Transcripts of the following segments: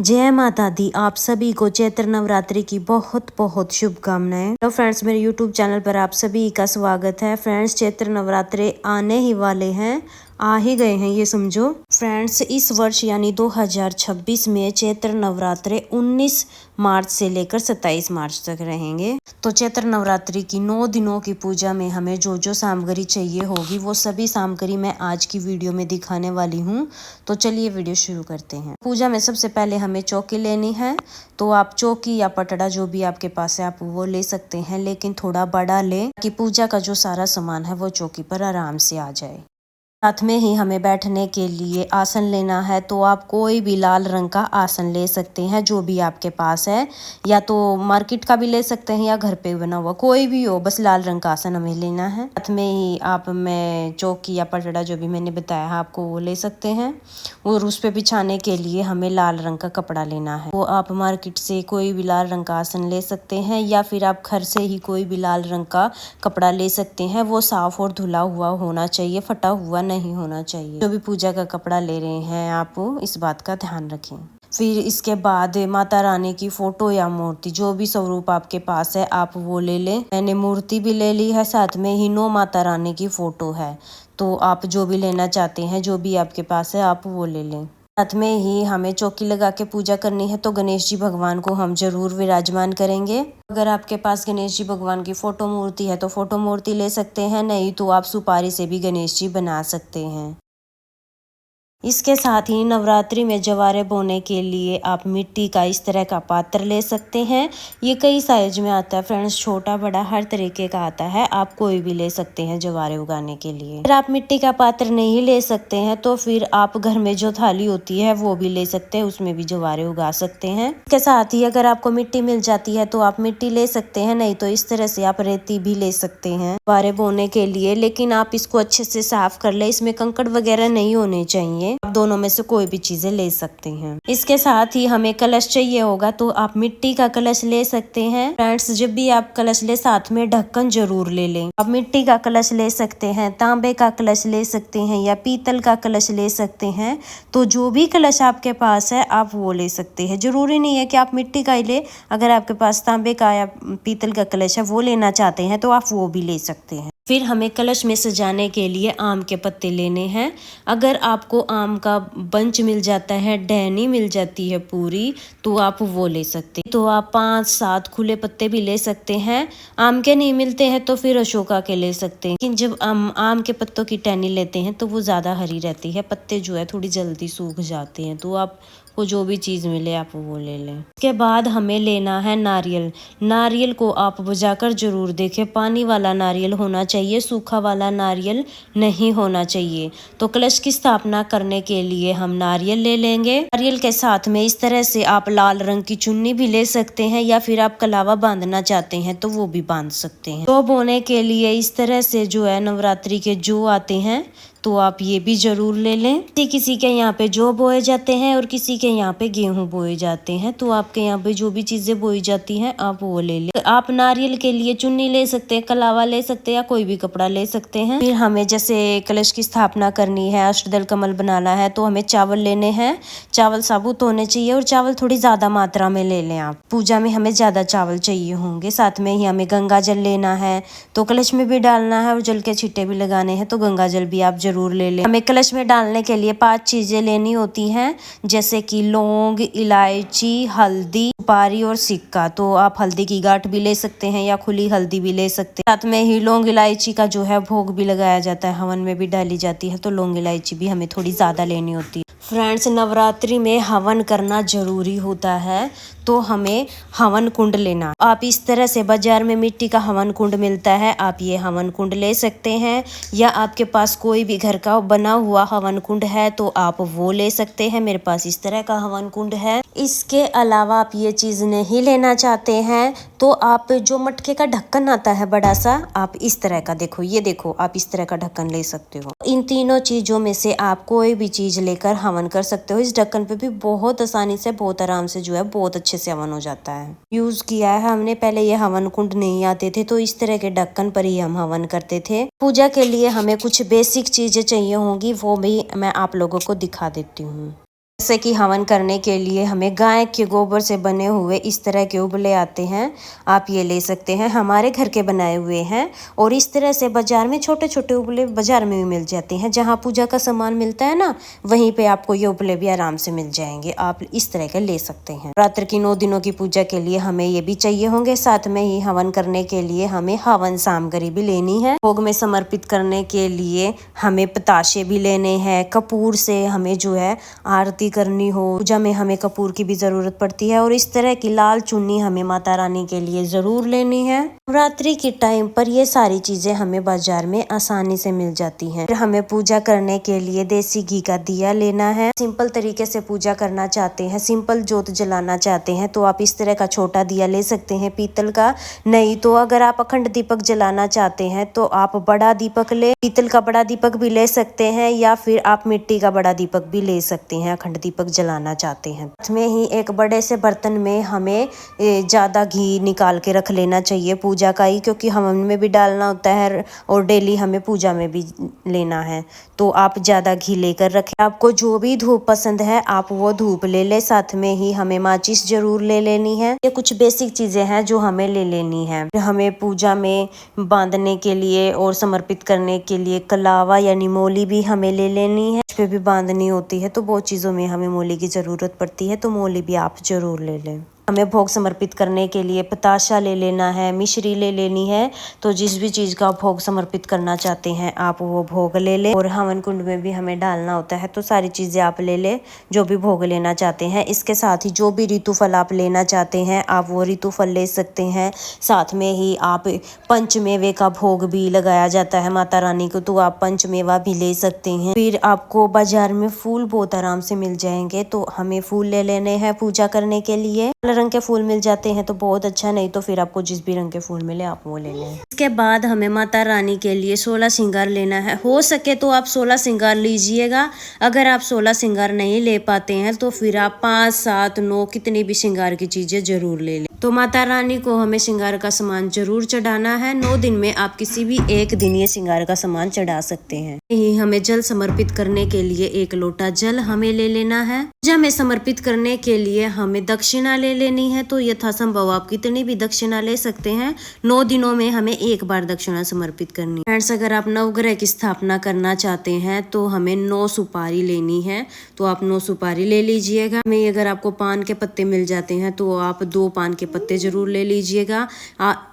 जय माता दी। आप सभी को चैत्र नवरात्रि की बहुत बहुत शुभकामनाएं। हेलो फ्रेंड्स, मेरे यूट्यूब चैनल पर आप सभी का स्वागत है। फ्रेंड्स, चैत्र नवरात्रि आने ही वाले हैं, आ ही गए हैं ये समझो। फ्रेंड्स, इस वर्ष यानी 2026 में चैत्र नवरात्रि 19 मार्च से लेकर 27 मार्च तक रहेंगे। तो चैत्र नवरात्रि की 9 दिनों की पूजा में हमें जो जो सामग्री चाहिए होगी वो सभी सामग्री मैं आज की वीडियो में दिखाने वाली हूँ। तो चलिए वीडियो शुरू करते हैं। पूजा में सबसे पहले हमें चौकी लेनी है। तो आप चौकी या पटड़ा जो भी आपके पास है आप वो ले सकते हैं, लेकिन थोड़ा बड़ा लें कि पूजा का जो सारा सामान है वो चौकी पर आराम से आ जाए। साथ में ही हमें बैठने के लिए आसन लेना है। तो आप कोई भी लाल रंग का आसन ले सकते हैं जो भी आपके पास है, या तो मार्केट का भी ले सकते हैं या घर पे बना हुआ कोई भी हो, बस लाल रंग का आसन हमें लेना है। साथ में ही आप मैं चौकी या पटड़ा जो भी मैंने बताया है आपको वो ले सकते हैं। और उस पे बिछाने के लिए हमें लाल रंग का कपड़ा लेना है। वो आप मार्केट से कोई भी लाल रंग का आसन ले सकते हैं, या फिर आप घर से ही कोई भी लाल रंग का कपड़ा ले सकते हैं। वो साफ और धुला हुआ होना चाहिए, फटा हुआ नहीं होना चाहिए। जो भी पूजा का कपड़ा ले रहे हैं आप इस बात का ध्यान रखें। फिर इसके बाद माता रानी की फोटो या मूर्ति जो भी स्वरूप आपके पास है आप वो ले लें। मैंने मूर्ति भी ले ली है, साथ में ही 9 माता रानी की फोटो है। तो आप जो भी लेना चाहते हैं, जो भी आपके पास है आप वो ले लें। साथ में ही हमें चौकी लगा के पूजा करनी है, तो गणेश जी भगवान को हम जरूर विराजमान करेंगे। अगर आपके पास गणेश जी भगवान की फोटो मूर्ति है तो फोटो मूर्ति ले सकते हैं, नहीं तो आप सुपारी से भी गणेश जी बना सकते हैं। इसके साथ ही नवरात्रि में जवारे बोने के लिए आप मिट्टी का इस तरह का पात्र ले सकते हैं। ये कई साइज में आता है फ्रेंड्स, छोटा बड़ा हर तरीके का आता है। आप कोई भी ले सकते हैं जवारे उगाने के लिए। अगर आप मिट्टी का पात्र नहीं ले सकते हैं तो फिर आप घर में जो थाली होती है वो भी ले सकते हैं, उसमें भी जवारे उगा सकते हैं। इसके साथ ही अगर आपको मिट्टी मिल जाती है तो आप मिट्टी ले सकते हैं, नहीं तो इस तरह से आप रेती भी ले सकते हैं जवारे बोने के लिए। लेकिन आप इसको अच्छे से साफ कर ले, इसमें कंकड़ वगैरह नहीं होने चाहिए। आप दोनों में से कोई भी चीजें ले सकते हैं। इसके साथ ही हमें कलश चाहिए होगा, तो आप मिट्टी का कलश ले सकते हैं। फ्रेंड्स, जब भी आप कलश ले साथ में ढक्कन जरूर ले लें। आप मिट्टी का कलश ले सकते हैं, तांबे का कलश ले सकते हैं, या पीतल का कलश ले सकते हैं। तो जो भी कलश आपके पास है आप वो ले सकते हैं। जरूरी नहीं है कि आप मिट्टी का ही ले, अगर आपके पास तांबे का या पीतल का कलश है वो लेना चाहते हैं तो आप वो भी ले सकते हैं। फिर हमें कलश में सजाने के लिए आम के पत्ते लेने हैं। अगर आपको आम का बंच मिल जाता है, टहनी मिल जाती है पूरी, तो आप वो ले सकते हैं। तो आप 5-7 खुले पत्ते भी ले सकते हैं। आम के नहीं मिलते हैं तो फिर अशोका के ले सकते हैं। लेकिन जब आम के पत्तों की टहनी लेते हैं तो वो ज़्यादा हरी रहती है, पत्ते जो है थोड़ी जल्दी सूख जाते हैं। तो आप को जो भी चीज़ मिले आप वो ले लें। इसके बाद हमें लेना है नारियल। नारियल को आप बुझाकर जरूर देखें, पानी वाला नारियल होना चाहिए, सूखा वाला नारियल नहीं होना चाहिए। तो कलश की स्थापना करने के लिए हम नारियल ले लेंगे। नारियल के साथ में इस तरह से आप लाल रंग की चुन्नी भी ले सकते हैं, या फिर आप कलावा बांधना चाहते हैं तो वो भी बांध सकते हैं। तो बोने के लिए इस तरह से जो है नवरात्रि के जो आते हैं तो आप ये भी जरूर ले लें। किसी के यहाँ पे जौ बोए जाते हैं और किसी के यहाँ पे गेहूं बोए जाते हैं। तो आपके यहाँ पे जो भी चीजें बोई जाती हैं आप वो ले लें। आप नारियल के लिए चुन्नी ले सकते हैं, कलावा ले सकते हैं, या कोई भी कपड़ा ले सकते हैं। फिर हमें जैसे कलश की स्थापना करनी है, अष्टदल कमल बनाना है, तो हमें चावल लेने हैं। चावल साबुत होने चाहिए और चावल थोड़ी ज्यादा मात्रा में ले लें आप, पूजा में हमें ज्यादा चावल चाहिए होंगे। साथ में ही हमें गंगा जल लेना है, तो कलश में भी डालना है और जल के छींटे भी लगाने हैं, तो गंगा जल भी आप जरूर ले लें। हमें कलश में डालने के लिए 5 चीजें लेनी होती हैं, जैसे कि लौंग, इलायची, हल्दी, सुपारी और सिक्का। तो आप हल्दी की गांठ भी ले सकते हैं या खुली हल्दी भी ले सकते हैं। साथ में ही लौंग इलायची का जो है भोग भी लगाया जाता है, हवन में भी डाली जाती है, तो लौंग इलायची भी हमें थोड़ी ज्यादा लेनी होती है। फ्रेंड्स, नवरात्रि में हवन करना जरूरी होता है, तो हमें हवन कुंड लेना। आप इस तरह से बाजार में मिट्टी का हवन कुंड मिलता है, आप ये हवन कुंड ले सकते हैं, या आपके पास कोई भी घर का बना हुआ हवन कुंड है तो आप वो ले सकते हैं। मेरे पास इस तरह का हवन कुंड है। इसके अलावा आप ये चीज नहीं लेना चाहते हैं तो आप जो मटके का ढक्कन आता है बड़ा सा, आप इस तरह का देखो, ये देखो, आप इस तरह का ढक्कन ले सकते हो। इन तीनों चीजों में से आप कोई भी चीज लेकर हवन कर सकते हो। इस ढक्कन पे भी बहुत आसानी से, बहुत आराम से जो है बहुत अच्छे से हवन हो जाता है। यूज किया है हमने, पहले ये हवन कुंड नहीं आते थे तो इस तरह के ढक्कन पर ही हम हवन करते थे। पूजा के लिए हमें कुछ बेसिक चीजें चाहिए होंगी, वो भी मैं आप लोगों को दिखा देती हूँ। जैसे कि हवन करने के लिए हमें गाय के गोबर से बने हुए इस तरह के उबले आते हैं, आप ये ले सकते हैं। हमारे घर के बनाए हुए हैं और इस तरह से बाजार में छोटे छोटे उबले बाजार में भी मिल जाते हैं। जहाँ पूजा का सामान मिलता है ना, वहीं पे आपको ये उबले भी आराम से मिल जाएंगे। आप इस तरह के ले सकते हैं। रात्र की 9 दिनों की पूजा के लिए हमें ये भी चाहिए होंगे। साथ में ही हवन करने के लिए हमें हवन सामग्री भी लेनी है। भोग में समर्पित करने के लिए हमें पताशे भी लेने हैं। कपूर से हमें जो है आरती करनी हो, पूजा में हमें कपूर की भी जरूरत पड़ती है। और इस तरह की लाल चुन्नी हमें माता रानी के लिए जरूर लेनी है। नवरात्रि के टाइम पर ये सारी चीजें हमें बाजार में आसानी से मिल जाती हैं। फिर हमें पूजा करने के लिए देसी घी का दिया लेना है। सिंपल तरीके से पूजा करना चाहते हैं, सिंपल जोत जलाना चाहते हैं तो आप इस तरह का छोटा दिया ले सकते हैं पीतल का। नहीं तो अगर आप अखंड दीपक जलाना चाहते हैं तो आप बड़ा दीपक ले, पीतल का बड़ा दीपक भी ले सकते हैं या फिर आप मिट्टी का बड़ा दीपक भी ले सकते हैं अखंड दीपक जलाना चाहते हैं। साथ में ही एक बड़े से बर्तन में हमें ज्यादा घी निकाल के रख लेना चाहिए पूजा का ही, क्योंकि हवन में भी डालना होता है और डेली हमें पूजा में भी लेना है। तो आप ज्यादा घी लेकर रखें। आपको जो भी धूप पसंद है आप वो धूप ले ले। साथ में ही हमें माचिस जरूर ले लेनी है। ये कुछ बेसिक चीजें हैं जो हमें ले लेनी है। हमें पूजा में बांधने के लिए और समर्पित करने के लिए कलावा यानी मोली भी हमें ले लेनी है। पे भी बांधनी होती है तो बहुत चीजों में हमें मोली की जरूरत पड़ती है, तो मोली भी आप जरूर ले लें। हमें भोग समर्पित करने के लिए पताशा ले लेना है, मिश्री ले लेनी है। तो जिस भी चीज का भोग समर्पित करना चाहते हैं आप वो भोग ले ले। और हवन कुंड में भी हमें डालना होता है तो सारी चीजें आप ले ले जो भी भोग लेना चाहते हैं। इसके साथ ही जो भी ऋतु फल आप लेना चाहते हैं आप वो ऋतु फल ले सकते हैं। साथ में ही आप पंचमेवे का भोग भी लगाया जाता है माता रानी को, तो आप पंचमेवा भी ले सकते हैं। फिर आपको बाजार में फूल बहुत आराम से मिल जाएंगे, तो हमें फूल ले लेने हैं पूजा करने के लिए। रंग के फूल मिल जाते हैं तो बहुत अच्छा, नहीं तो फिर आपको जिस भी रंग के फूल मिले आप वो ले लें। इसके बाद हमें माता रानी के लिए 16 श्रृंगार लेना है। हो सके तो आप 16 श्रृंगार लीजिएगा। अगर आप 16 श्रृंगार नहीं ले पाते हैं तो फिर आप 5, 7, 9 कितनी भी श्रृंगार की चीजें जरूर ले लें। तो माता रानी को हमें श्रृंगार का सामान जरूर चढ़ाना है। 9 दिन में आप किसी भी एक दिन ये श्रृंगार का सामान चढ़ा सकते हैं। यही हमें जल समर्पित करने के लिए 1 लोटा जल हमें ले लेना है। पूजा में समर्पित करने के लिए हमें दक्षिणा ले लेनी है। तो यथासंभव आप कितनी भी दक्षिणा ले सकते हैं। 9 दिनों में हमें 1 बार दक्षिणा समर्पित करनी है। फ्रेंड्स, अगर आप नवग्रह की स्थापना करना चाहते हैं तो हमें 9 सुपारी लेनी है। तो आप 9 सुपारी ले लीजिएगा। हमें अगर आपको पान के पत्ते मिल जाते हैं तो आप 2 पान के पत्ते जरूर ले लीजिएगा।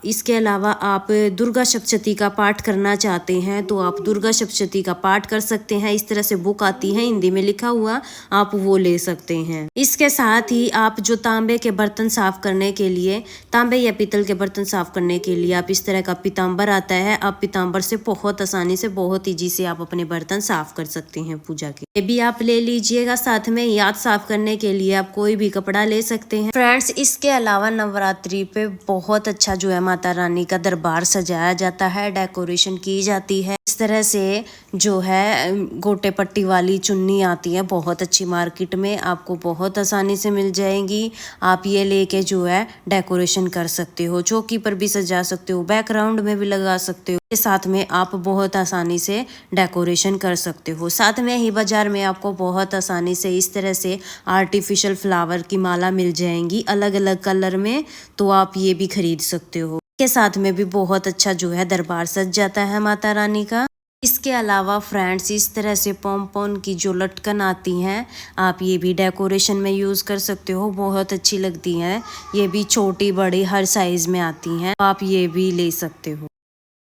इसके अलावा आप दुर्गा सप्तशती का पाठ करना चाहते हैं तो आप दुर्गा सप्तशती का पाठ कर सकते हैं। इस तरह से बुक आती है हिंदी में लिखा हुआ, आप वो ले सकते हैं। इसके साथ ही आप जो तांबे के बर्तन साफ करने के लिए, तांबे या पीतल के बर्तन साफ करने के लिए आप इस तरह का पीताम्बर आता है। आप पीताम्बर से बहुत आसानी से बहुत ईजी से आप अपने बर्तन साफ कर सकते हैं पूजा के। ये भी आप ले लीजिएगा। साथ में याद साफ करने के लिए आप कोई भी कपड़ा ले सकते हैं। फ्रेंड्स, इसके अलावा नवरात्रि पे बहुत अच्छा जो है माता रानी का दरबार सजाया जाता है, डेकोरेशन की जाती है। इस तरह से जो है गोटे पट्टी वाली चुन्नी आती है बहुत अच्छी, मार्केट में आपको बहुत आसानी से मिल जाएंगी। आप ये लेके जो है डेकोरेशन कर सकते हो, चौकी पर भी सजा सकते हो, बैकग्राउंड में भी लगा सकते हो। साथ में आप बहुत आसानी से डेकोरेशन कर सकते हो। साथ में ही बाजार में आपको बहुत आसानी से इस तरह से आर्टिफिशियल फ्लावर की माला मिल जाएंगी अलग अलग कलर में, तो आप ये भी खरीद सकते हो। के साथ में भी बहुत अच्छा जो है दरबार सज जाता है माता रानी का। इसके अलावा फ्रेंड्स, इस तरह से पॉम्पॉन की जो लटकन आती हैं आप ये भी डेकोरेशन में यूज़ कर सकते हो, बहुत अच्छी लगती हैं। ये भी छोटी बड़ी हर साइज में आती हैं, आप ये भी ले सकते हो।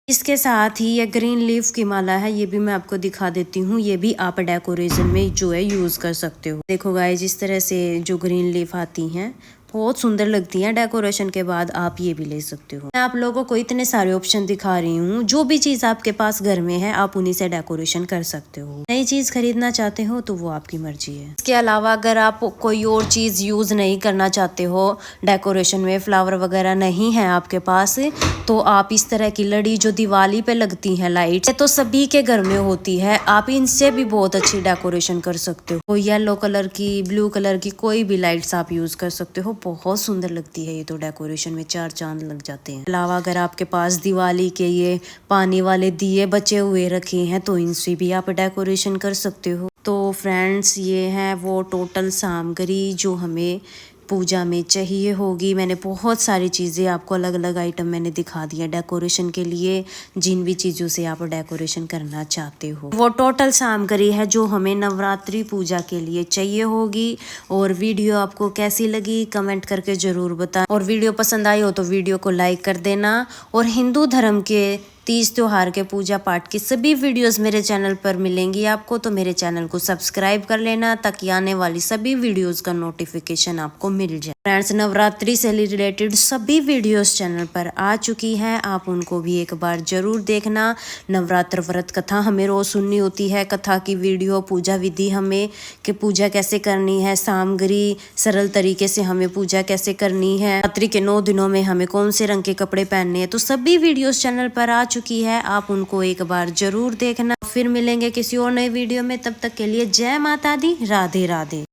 इसके साथ ही ये ग्रीन लीफ की माला है, ये भी मैं आपको दिखा देती हूँ। ये भी आप डेकोरेशन में जो है यूज़ कर सकते हो। देखो गाइस, इस तरह से जो ग्रीन लीफ आती हैं बहुत सुंदर लगती हैं। डेकोरेशन के बाद आप ये भी ले सकते हो। मैं आप लोगों को इतने सारे ऑप्शन दिखा रही हूँ, जो भी चीज आपके पास घर में है आप उन्हीं से डेकोरेशन कर सकते हो। नई चीज खरीदना चाहते हो तो वो आपकी मर्जी है। इसके अलावा अगर आप कोई और चीज यूज नहीं करना चाहते हो, डेकोरेशन में फ्लावर वगैरह नहीं है आपके पास, तो आप इस तरह की लड़ी जो दिवाली पे लगती है लाइट, तो सभी के घर में होती है, आप इनसे भी बहुत अच्छी डेकोरेशन कर सकते हो। येलो कलर की, ब्लू कलर की कोई भी लाइट्स आप यूज कर सकते हो, बहुत सुंदर लगती है ये तो। डेकोरेशन में 4 चांद लग जाते हैं। अलावा अगर आपके पास दिवाली के ये पानी वाले दिए बचे हुए रखे हैं तो इनसे भी आप डेकोरेशन कर सकते हो। तो फ्रेंड्स ये है वो टोटल सामग्री जो हमें पूजा में चाहिए होगी। मैंने बहुत सारी चीज़ें आपको अलग अलग आइटम मैंने दिखा दिया डेकोरेशन के लिए, जिन भी चीज़ों से आप डेकोरेशन करना चाहते हो वो टोटल सामग्री है जो हमें नवरात्रि पूजा के लिए चाहिए होगी। और वीडियो आपको कैसी लगी कमेंट करके ज़रूर बताएं, और वीडियो पसंद आई हो तो वीडियो को लाइक कर देना। और हिंदू धर्म के तीज त्योहार के पूजा पाठ की सभी वीडियोस मेरे चैनल पर मिलेंगी आपको, तो मेरे चैनल को सब्सक्राइब कर लेना ताकि आने वाली सभी वीडियोस का नोटिफिकेशन आपको मिल जाए। फ्रेंड्स नवरात्रि से रिलेटेड सभी वीडियोस चैनल पर आ चुकी हैं, आप उनको भी एक बार जरूर देखना। नवरात्र व्रत कथा हमें रोज सुननी होती है, कथा की वीडियो, पूजा विधि हमें कि पूजा कैसे करनी है, सामग्री सरल तरीके से हमें पूजा कैसे करनी है, नवरात्रि के 9 दिनों में हमें कौन से रंग के कपड़े पहनने हैं, तो सभी वीडियोस चैनल पर आ चुकी है, आप उनको एक बार जरूर देखना। फिर मिलेंगे किसी और नए वीडियो में, तब तक के लिए जय माता दी, राधे राधे।